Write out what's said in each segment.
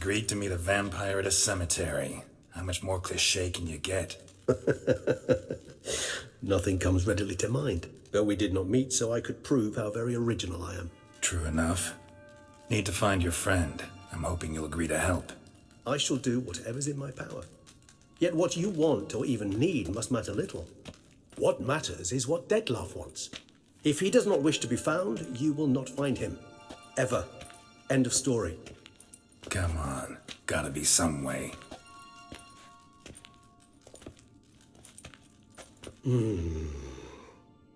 Agreed to meet a vampire at a cemetery. How much more cliché can you get? Nothing comes readily to mind. Though we did not meet so I could prove how very original I am. True enough. Need to find your friend. I'm hoping you'll agree to help. I shall do whatever's in my power. Yet what you want or even need must matter little. What matters is what Detlef wants. If he does not wish to be found, you will not find him. Ever. End of story. Come on. Gotta be some way.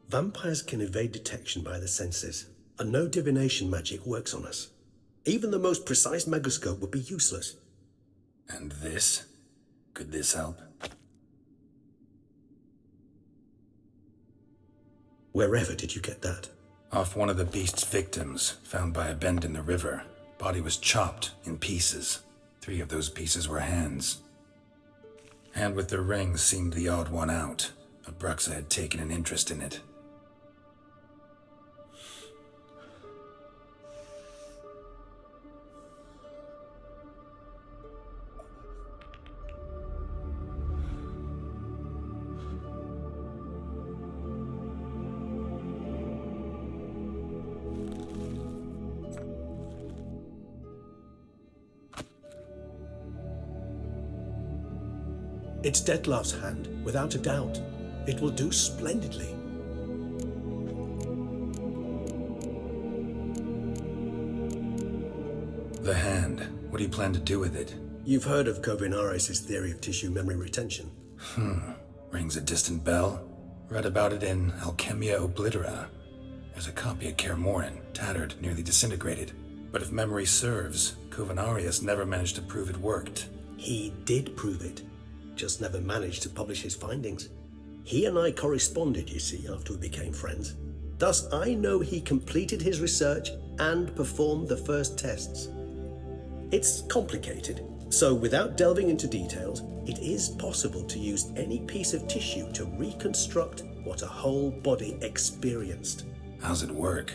Vampires can evade detection by the senses, and no divination magic works on us. Even the most precise megoscope would be useless. And this? Could this help? Wherever did you get that? Off one of the beast's victims, found by a bend in the river. Body was chopped in pieces. 3 of those pieces were hands. Hand with the ring seemed the odd one out, but Bruxa had taken an interest in it. It's Detlef's hand, without a doubt. It will do splendidly. The hand. What do you plan to do with it? You've heard of Kovinaris' theory of tissue memory retention. Rings a distant bell. Read about it in Alchemia Oblitera. There's a copy of Kermorin, tattered, nearly disintegrated. But if memory serves, Kovinaris never managed to prove it worked. He did prove it, just never managed to publish his findings. He and I corresponded, you see, after we became friends. Thus, I know he completed his research and performed the first tests. It's complicated, so without delving into details, it is possible to use any piece of tissue to reconstruct what a whole body experienced. How's it work?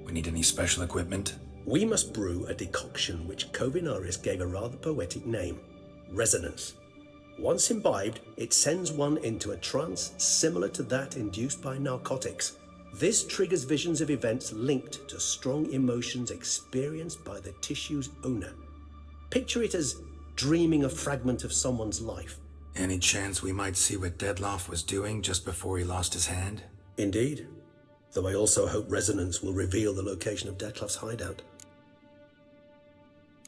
We need any special equipment? We must brew a decoction which Kovinaris gave a rather poetic name, resonance. Once imbibed, it sends one into a trance similar to that induced by narcotics. This triggers visions of events linked to strong emotions experienced by the tissue's owner. Picture it as dreaming a fragment of someone's life. Any chance we might see what Detlef was doing just before he lost his hand? Indeed. Though I also hope resonance will reveal the location of Detlef's hideout.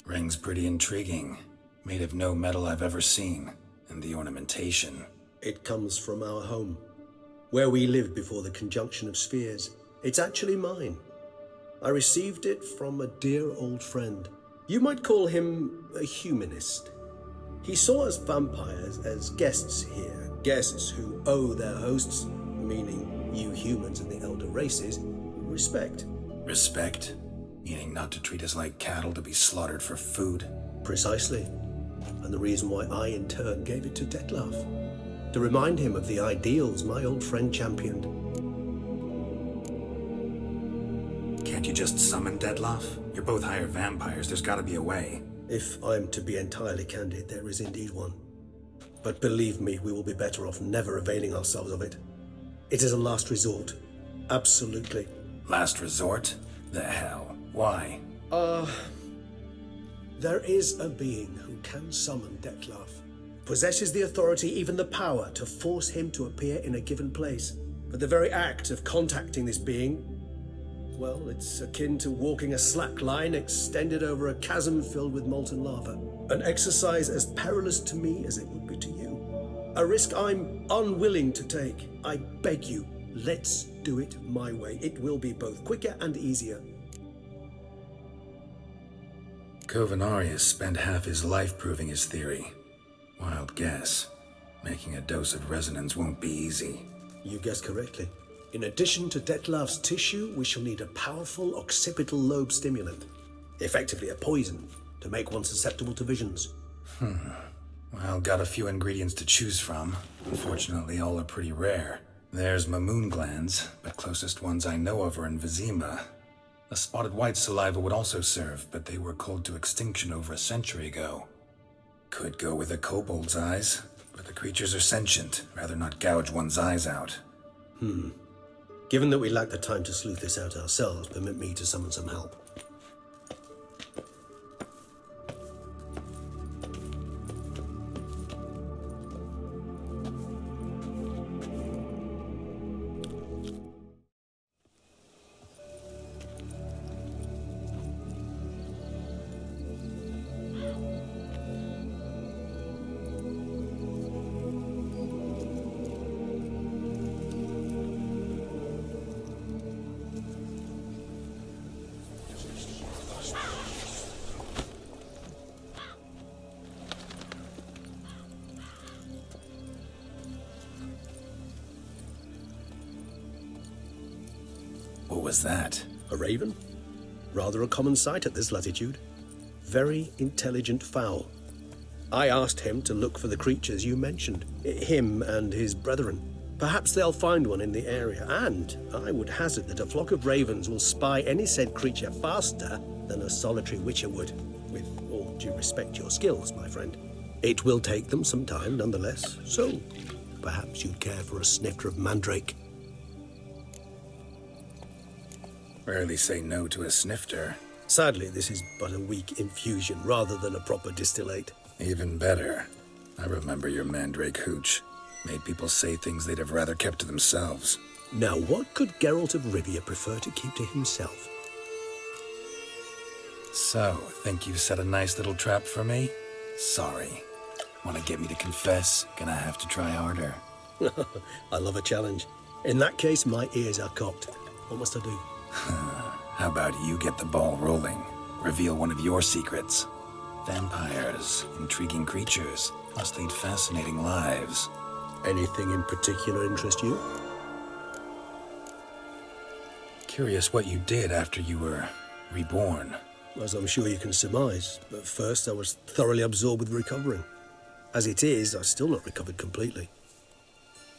Ring's pretty intriguing. Made of no metal I've ever seen. And the ornamentation. It comes from our home, where we lived before the conjunction of spheres. It's actually mine. I received it from a dear old friend. You might call him a humanist. He saw us vampires as guests here, guests who owe their hosts, meaning you humans and the elder races, respect. Respect? Meaning not to treat us like cattle to be slaughtered for food? Precisely. And the reason why I, in turn, gave it to Detlef. To remind him of the ideals my old friend championed. Can't you just summon Detlef? You're both hired vampires, there's gotta be a way. If I'm to be entirely candid, there is indeed one. But believe me, we will be better off never availing ourselves of it. It is a last resort. Absolutely. Last resort? The hell? Why? There is a being who can summon Detlef. Possesses the authority, even the power, to force him to appear in a given place. But the very act of contacting this being, well, it's akin to walking a slack line extended over a chasm filled with molten lava. An exercise as perilous to me as it would be to you. A risk I'm unwilling to take. I beg you, let's do it my way. It will be both quicker and easier. Kovinaris spent half his life proving his theory. Wild guess. Making a dose of resonance won't be easy. You guessed correctly. In addition to Detlef's tissue, we shall need a powerful occipital lobe stimulant. Effectively a poison, to make one susceptible to visions. Well, got a few ingredients to choose from. Unfortunately, all are pretty rare. There's Mamoon glands, but closest ones I know of are in Vizima. A spotted white saliva would also serve, but they were cold to extinction over a century ago. Could go with a kobold's eyes, but the creatures are sentient. Rather not gouge one's eyes out. Given that we lack the time to sleuth this out ourselves, permit me to summon some help. What was that? A raven? Rather a common sight at this latitude. Very intelligent fowl. I asked him to look for the creatures you mentioned, him and his brethren. Perhaps they'll find one in the area, and I would hazard that a flock of ravens will spy any said creature faster than a solitary witcher would. With all due respect to your skills, my friend. It will take them some time, nonetheless, so perhaps you'd care for a snifter of mandrake. Rarely say no to a snifter. Sadly, this is but a weak infusion rather than a proper distillate. Even better. I remember your mandrake hooch. Made people say things they'd have rather kept to themselves. Now, what could Geralt of Rivia prefer to keep to himself? So, think you've set a nice little trap for me? Sorry. Want to get me to confess? Gonna have to try harder. I love a challenge. In that case, my ears are cocked. What must I do? How about you get the ball rolling? Reveal one of your secrets. Vampires, intriguing creatures, must lead fascinating lives. Anything in particular interest you? Curious what you did after you were reborn. As I'm sure you can surmise, but first I was thoroughly absorbed with recovering. As it is, I've still not recovered completely.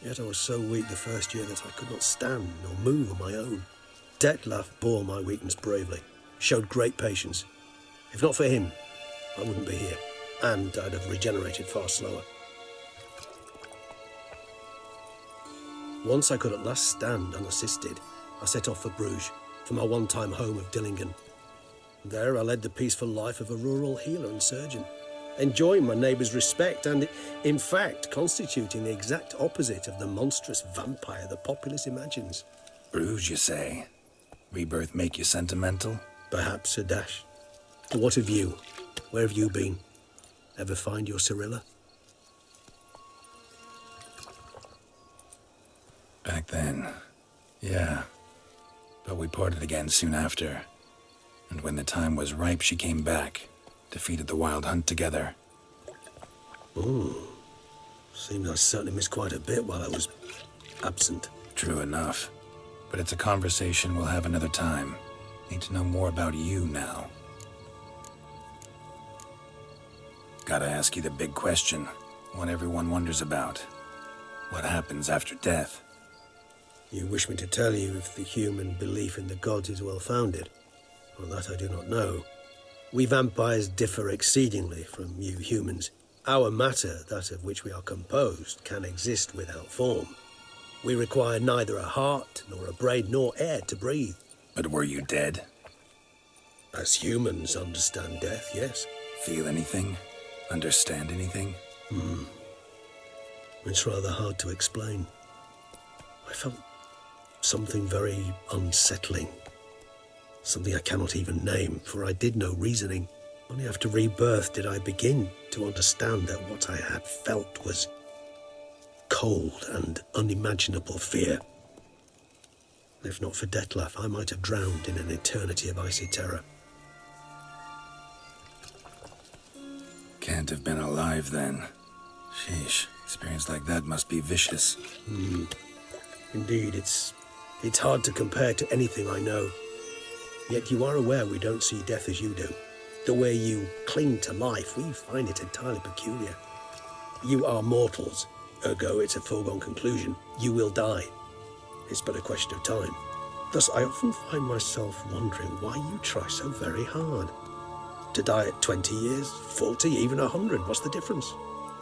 Yet I was so weak the first year that I could not stand nor move on my own. Detlef bore my weakness bravely, showed great patience. If not for him, I wouldn't be here, and I'd have regenerated far slower. Once I could at last stand unassisted, I set off for Bruges, for my one-time home of Dillingen. There I led the peaceful life of a rural healer and surgeon, enjoying my neighbours' respect and, in fact, constituting the exact opposite of the monstrous vampire the populace imagines. Bruges, you say? Rebirth make you sentimental? Perhaps a dash. But what of you? Where have you been? Ever find your Cyrilla? Back then, yeah. But we parted again soon after. And when the time was ripe, she came back. Defeated the Wild Hunt together. Seems I certainly missed quite a bit while I was absent. True enough. But it's a conversation we'll have another time. Need to know more about you now. Gotta ask you the big question. One everyone wonders about. What happens after death? You wish me to tell you if the human belief in the gods is well-founded? Well, that I do not know. We vampires differ exceedingly from you humans. Our matter, that of which we are composed, can exist without form. We require neither a heart, nor a brain, nor air to breathe. But were you dead? As humans understand death, yes. Feel anything? Understand anything? It's rather hard to explain. I felt something very unsettling. Something I cannot even name, for I did no reasoning. Only after rebirth did I begin to understand that what I had felt was cold and unimaginable fear. If not for Detlef, I might have drowned in an eternity of icy terror. Can't have been alive then. Sheesh, experience like that must be vicious. Indeed, it's hard to compare to anything I know. Yet you are aware we don't see death as you do. The way you cling to life, we find it entirely peculiar. You are mortals, ergo it's a foregone conclusion. You will die. It's but a question of time. Thus, I often find myself wondering why you try so very hard. To die at 20 years, 40, even 100, what's the difference?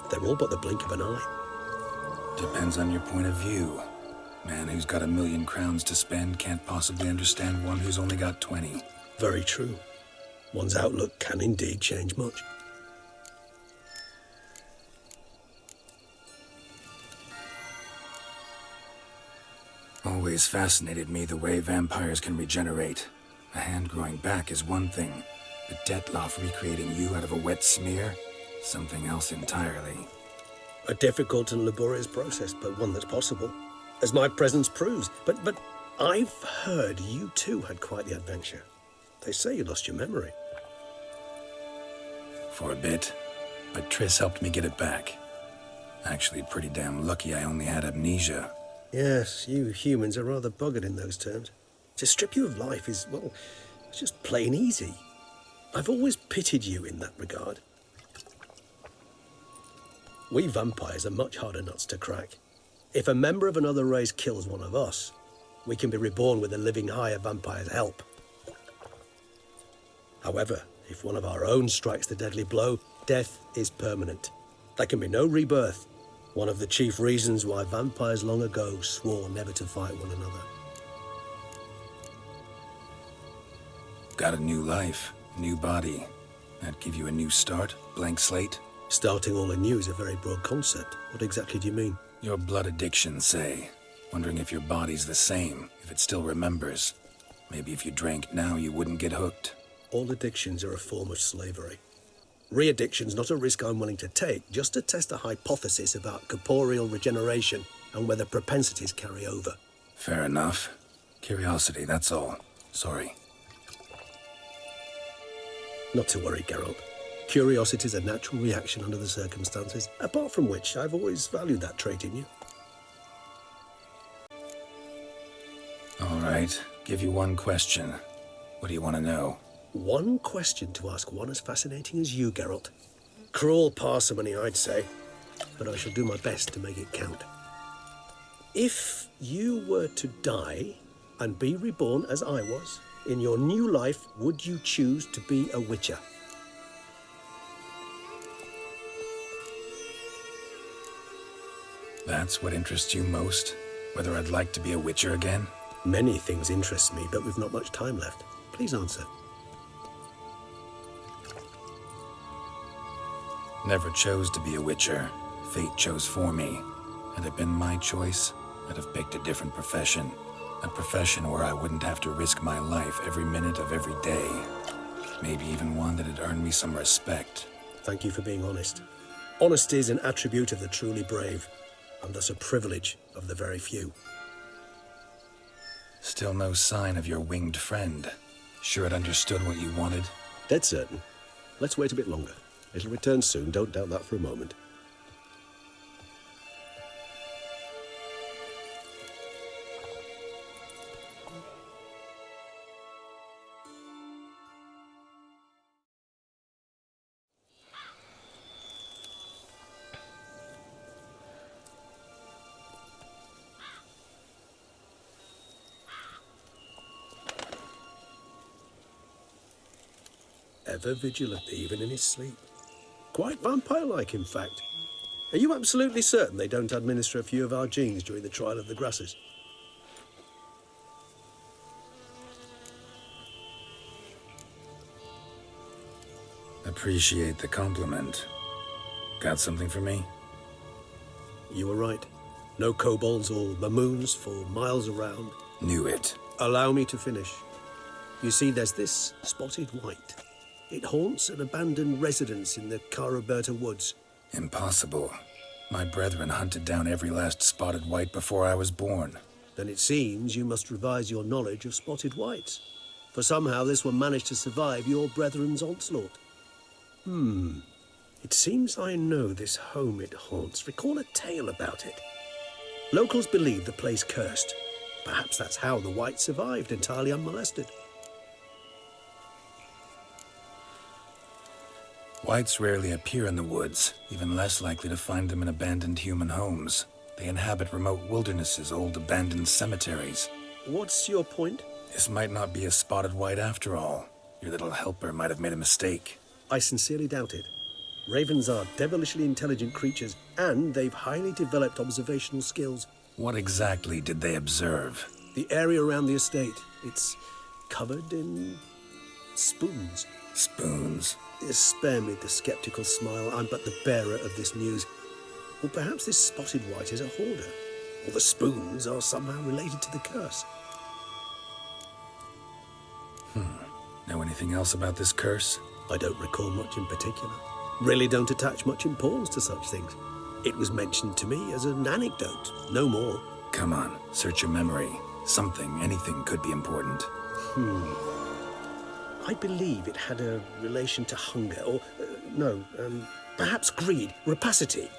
They're all but the blink of an eye. Depends on your point of view. Man who's got 1,000,000 crowns to spend can't possibly understand one who's only got 20. Very true. One's outlook can indeed change much. Always fascinated me the way vampires can regenerate. A hand growing back is one thing, but Detloff recreating you out of a wet smear? Something else entirely. A difficult and laborious process, but one that's possible, as my presence proves. But I've heard you too had quite the adventure. They say you lost your memory. For a bit, but Triss helped me get it back. Actually, pretty damn lucky I only had amnesia. Yes, you humans are rather buggered in those terms. To strip you of life is, well, it's just plain easy. I've always pitied you in that regard. We vampires are much harder nuts to crack. If a member of another race kills one of us, we can be reborn with a living higher vampire's help. However, if one of our own strikes the deadly blow, death is permanent. There can be no rebirth. One of the chief reasons why vampires long ago swore never to fight one another. Got a new life, new body. That give you a new start, blank slate? Starting all anew is a very broad concept. What exactly do you mean? Your blood addiction, say. Wondering if your body's the same, if it still remembers. Maybe if you drank now, you wouldn't get hooked. All addictions are a form of slavery. Re-addiction's not a risk I'm willing to take, just to test a hypothesis about corporeal regeneration and whether propensities carry over. Fair enough. Curiosity, that's all. Sorry. Not to worry, Geralt. Curiosity is a natural reaction under the circumstances, apart from which I've always valued that trait in you. All right, give you one question. What do you want to know? One question to ask one as fascinating as you, Geralt. Cruel parsimony, I'd say, but I shall do my best to make it count. If you were to die and be reborn as I was, in your new life, would you choose to be a witcher? That's what interests you most? Whether I'd like to be a witcher again? Many things interest me, but we've not much time left. Please answer. Never chose to be a witcher. Fate chose for me. Had it been my choice, I'd have picked a different profession. A profession where I wouldn't have to risk my life every minute of every day. Maybe even one that had earned me some respect. Thank you for being honest. Honesty is an attribute of the truly brave, and thus a privilege of the very few. Still no sign of your winged friend. Sure it understood what you wanted? Dead certain. Let's wait a bit longer. It'll return soon, don't doubt that for a moment. Ever vigilant, even in his sleep. Quite vampire-like, in fact. Are you absolutely certain they don't administer a few of our genes during the trial of the grasses? Appreciate the compliment. Got something for me? You were right. No kobolds or mamoons for miles around. Knew it. Allow me to finish. You see, there's this spotted white. It haunts an abandoned residence in the Caraberta woods. Impossible. My brethren hunted down every last spotted white before I was born. Then it seems you must revise your knowledge of spotted whites. For somehow this one managed to survive your brethren's onslaught. It seems I know this home it haunts. Recall a tale about it. Locals believe the place cursed. Perhaps that's how the white survived entirely unmolested. Whites rarely appear in the woods, even less likely to find them in abandoned human homes. They inhabit remote wildernesses, old abandoned cemeteries. What's your point? This might not be a spotted white after all. Your little helper might have made a mistake. I sincerely doubt it. Ravens are devilishly intelligent creatures, and they've highly developed observational skills. What exactly did they observe? The area around the estate, it's covered in spoons. Spoons? Spare me the skeptical smile. I'm but the bearer of this news. Or perhaps this spotted white is a hoarder. Or the spoons are somehow related to the curse. Know anything else about this curse? I don't recall much in particular. Really don't attach much importance to such things. It was mentioned to me as an anecdote, no more. Come on, search your memory. Something, anything could be important. I believe it had a relation to hunger, or, perhaps greed, rapacity.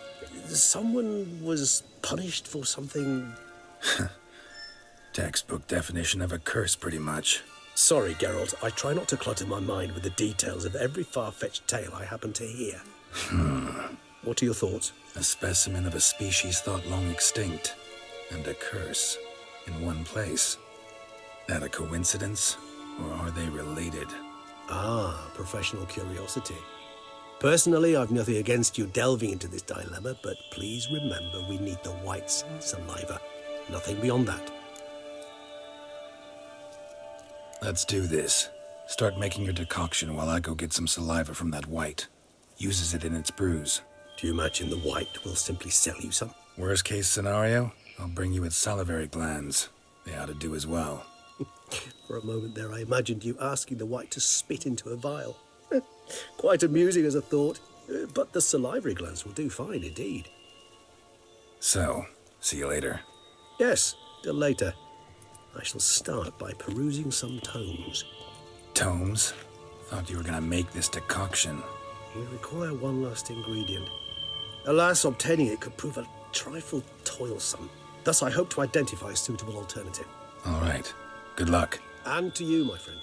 Someone was punished for something. Textbook definition of a curse, pretty much. Sorry, Geralt, I try not to clutter my mind with the details of every far-fetched tale I happen to hear. What are your thoughts? A specimen of a species thought long extinct, and a curse in one place. That a coincidence, or are they related? Ah, professional curiosity. Personally, I've nothing against you delving into this dilemma, but please remember we need the white's saliva. Nothing beyond that. Let's do this. Start making your decoction while I go get some saliva from that white. Uses it in its brews. Do you imagine the white will simply sell you some? Worst case scenario, I'll bring you its salivary glands. They ought to do as well. For a moment there, I imagined you asking the white to spit into a vial. Quite amusing as a thought, but the salivary glands will do fine indeed. So, see you later. Yes, till later. I shall start by perusing some tomes. Tomes? Thought you were gonna make this decoction. We require one last ingredient. Alas, obtaining it could prove a trifle toilsome. Thus, I hope to identify a suitable alternative. All right. Good luck. And to you, my friend.